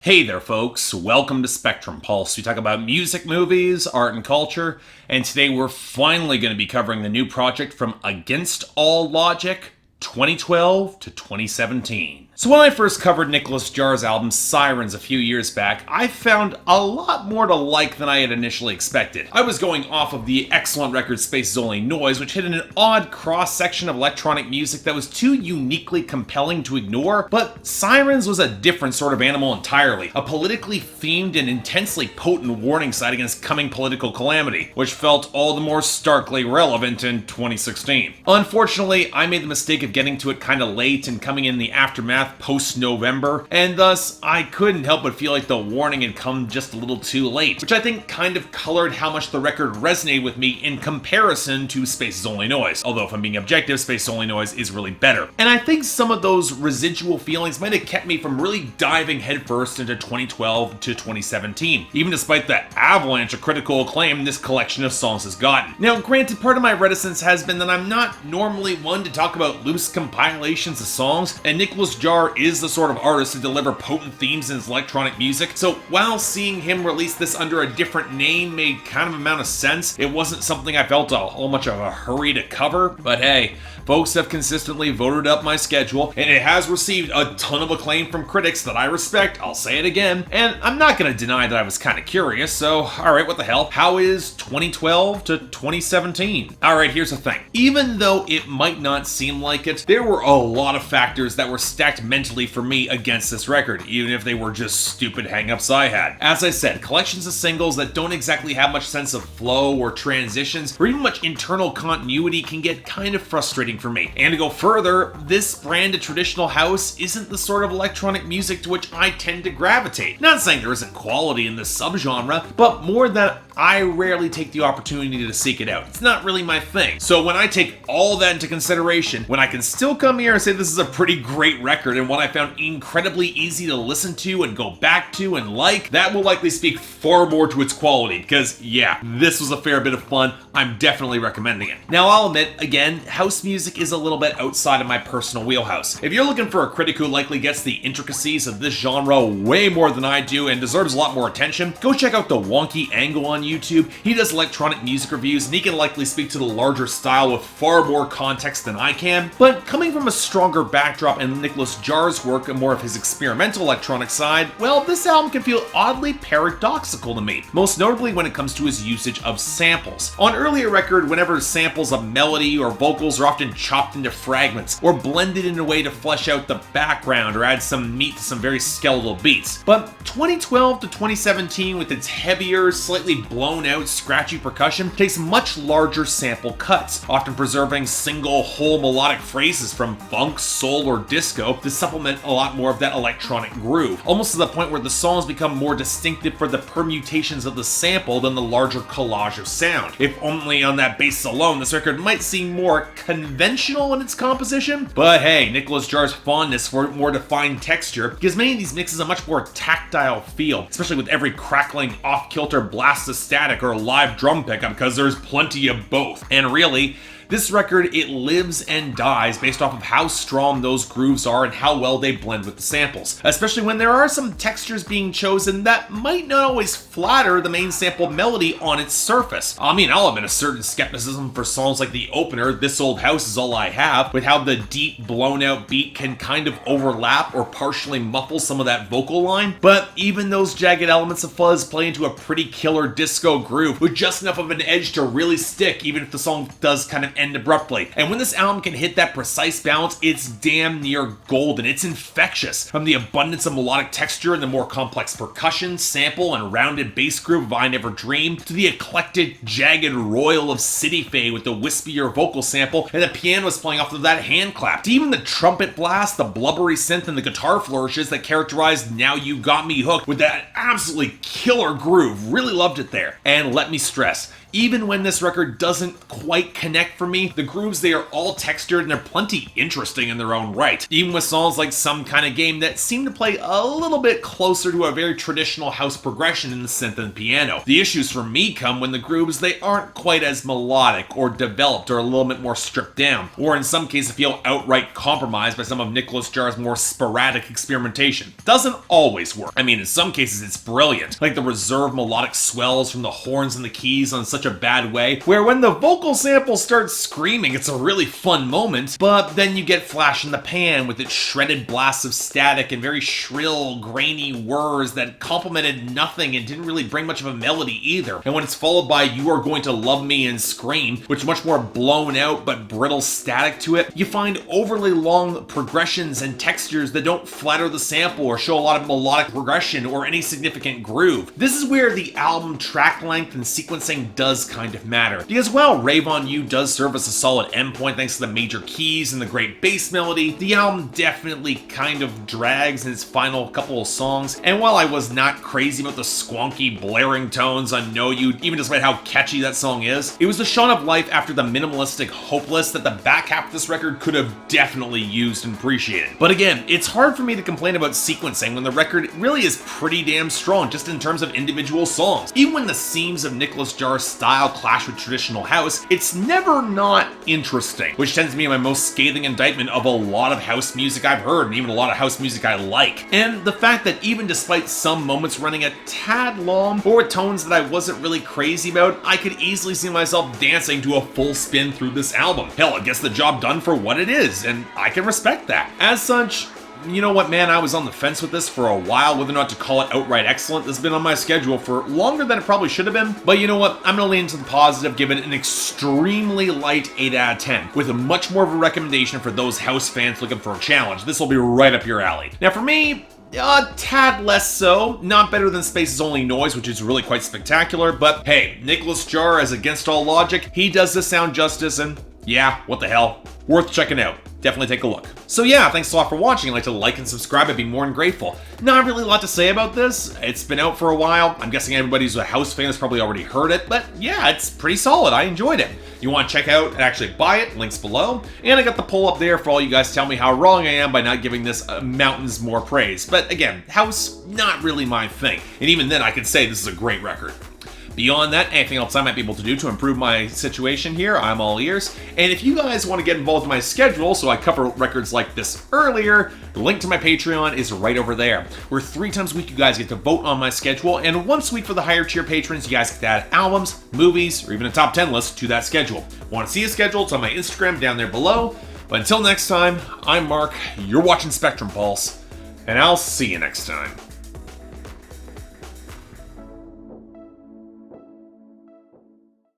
Hey there, folks. Welcome to Spectrum Pulse. We talk about music, movies, art, and culture, and today we're finally going to be covering the new project from Against All Logic, 2012 to 2017. So when I first covered Nicolas Jaar's album Sirens a few years back, I found a lot more to like than I had initially expected. I was going off of the excellent record Space Is Only Noise, which hit an odd cross-section of electronic music that was too uniquely compelling to ignore, but Sirens was a different sort of animal entirely, a politically themed and intensely potent warning sign against coming political calamity, which felt all the more starkly relevant in 2016. Unfortunately, I made the mistake of getting to it kinda late and coming in the aftermath post-November, and thus I couldn't help but feel like the warning had come just a little too late, which I think kind of colored how much the record resonated with me in comparison to Space Is Only Noise, although if I'm being objective, Space Is Only Noise is really better. And I think some of those residual feelings might have kept me from really diving headfirst into 2012 to 2017, even despite the avalanche of critical acclaim this collection of songs has gotten. Now, granted, part of my reticence has been that I'm not normally one to talk about loose compilations of songs, and Nicolas Jaar is the sort of artist to deliver potent themes in his electronic music, so while seeing him release this under a different name made kind of amount of sense, it wasn't something I felt a whole much of a hurry to cover. But hey, folks have consistently voted up my schedule, and it has received a ton of acclaim from critics that I respect, I'll say it again, and I'm not gonna deny that I was kinda curious, so alright, what the hell? How is 2012 to 2017? Alright, here's the thing. Even though it might not seem like it, there were a lot of factors that were stacked mentally for me against this record, even if they were just stupid hang-ups I had. As I said, collections of singles that don't exactly have much sense of flow or transitions, or even much internal continuity can get kind of frustrating for me. And to go further, this brand of traditional house isn't the sort of electronic music to which I tend to gravitate. Not saying there isn't quality in this subgenre, but more that I rarely take the opportunity to seek it out. It's not really my thing. So when I take all that into consideration, when I can still come here and say this is a pretty great record and one I found incredibly easy to listen to and go back to and like, that will likely speak far more to its quality, because yeah, this was a fair bit of fun. I'm definitely recommending it. Now I'll admit, again, house music is a little bit outside of my personal wheelhouse. If you're looking for a critic who likely gets the intricacies of this genre way more than I do and deserves a lot more attention, go check out the Wonky Angle on YouTube. He does electronic music reviews and he can likely speak to the larger style with far more context than I can, but coming from a stronger backdrop in Nicolas Jaar's work and more of his experimental electronic side, well, this album can feel oddly paradoxical to me, most notably when it comes to his usage of samples. On earlier record, whenever samples of melody or vocals are often chopped into fragments or blended in a way to flesh out the background or add some meat to some very skeletal beats. But 2012 to 2017, with its heavier, slightly blown out, scratchy percussion, takes much larger sample cuts, often preserving single whole melodic phrases from funk, soul, or disco to supplement a lot more of that electronic groove, almost to the point where the songs become more distinctive for the permutations of the sample than the larger collage of sound. If only on that basis alone, this record might seem more conventional in its composition, but hey, Nicolas Jaar's fondness for more defined texture gives many of these mixes a much more tactile feel, especially with every crackling off-kilter blast of static or live drum pickup, because there's plenty of both. And really, this record, it lives and dies based off of how strong those grooves are and how well they blend with the samples, especially when there are some textures being chosen that might not always flatter the main sample melody on its surface. I mean, I'll admit a certain skepticism for songs like the opener, This Old House Is All I Have, with how the deep, blown out beat can kind of overlap or partially muffle some of that vocal line, but even those jagged elements of fuzz play into a pretty killer disco groove with just enough of an edge to really stick, even if the song does kind of end abruptly. And when this album can hit that precise balance, it's damn near golden. It's infectious. From the abundance of melodic texture and the more complex percussion, sample, and rounded bass groove of I Never Dreamed, to the eclectic, jagged royal of Cityfade with the wispier vocal sample and the pianos playing off of that hand clap, to even the trumpet blast, the blubbery synth, and the guitar flourishes that characterized Now You Got Me Hooked with that absolutely killer groove. Really loved it there. And let me stress, Even when this record doesn't quite connect for me, the grooves, they are all textured and they're plenty interesting in their own right. Even with songs like Some Kind of Game that seem to play a little bit closer to a very traditional house progression in the synth and piano. The issues for me come when the grooves, they aren't quite as melodic or developed or a little bit more stripped down, or in some cases feel outright compromised by some of Nicolas Jaar's more sporadic experimentation. Doesn't always work. I mean, in some cases it's brilliant, like the reserved melodic swells from the horns and the keys on such a bad way, where when the vocal sample starts screaming, it's a really fun moment, but then you get Flash in the Pan with its shredded blasts of static and very shrill, grainy whirs that complemented nothing and didn't really bring much of a melody either. And when it's followed by You Are Going to Love Me and Scream, which is much more blown out but brittle static to it, you find overly long progressions and textures that don't flatter the sample or show a lot of melodic progression or any significant groove. This is where the album track length and sequencing does kind of matter. Because while Rave on You does serve as a solid endpoint thanks to the major keys and the great bass melody, the album definitely kind of drags in its final couple of songs. And while I was not crazy about the squonky, blaring tones on Know You, even despite how catchy that song is, it was the shot of life after the minimalistic Hopeless that the back half of this record could have definitely used and appreciated. But again, it's hard for me to complain about sequencing when the record really is pretty damn strong just in terms of individual songs. Even when the seams of Nicolas Jaar's style clash with traditional house, it's never not interesting, which tends to be my most scathing indictment of a lot of house music I've heard, and even a lot of house music I like. And the fact that even despite some moments running a tad long, or with tones that I wasn't really crazy about, I could easily see myself dancing to a full spin through this album. Hell, it gets the job done for what it is, and I can respect that. As such, you know what, man, I was on the fence with this for a while, whether or not to call it outright excellent. This has been on my schedule for longer than it probably should have been, but you know what, I'm gonna lean into the positive, give it an extremely light 8 out of 10, with a much more of a recommendation for those house fans looking for a challenge. This will be right up your alley. Now for me, a tad less so. Not better than Space's Only Noise, which is really quite spectacular, but hey, Nicolas Jaar as Against All Logic, he does this sound justice, and yeah, what the hell, worth checking out. Definitely take a look. So yeah, thanks a lot for watching. I'd like to like and subscribe. I'd be more than grateful. Not really a lot to say about this. It's been out for a while. I'm guessing everybody who's a house fan has probably already heard it, but yeah, it's pretty solid. I enjoyed it. You want to check out and actually buy it, links below. And I got the poll up there for all you guys to tell me how wrong I am by not giving this mountains more praise. But again, house, not really my thing. And even then, I could say this is a great record. Beyond that, anything else I might be able to do to improve my situation here, I'm all ears. And if you guys want to get involved in my schedule so I cover records like this earlier, the link to my Patreon is right over there, where 3 times a week you guys get to vote on my schedule, and once a week for the higher tier patrons, you guys get to add albums, movies, or even a top 10 list to that schedule. Want to see a schedule? It's on my Instagram down there below. But until next time, I'm Mark, you're watching Spectrum Pulse, and I'll see you next time.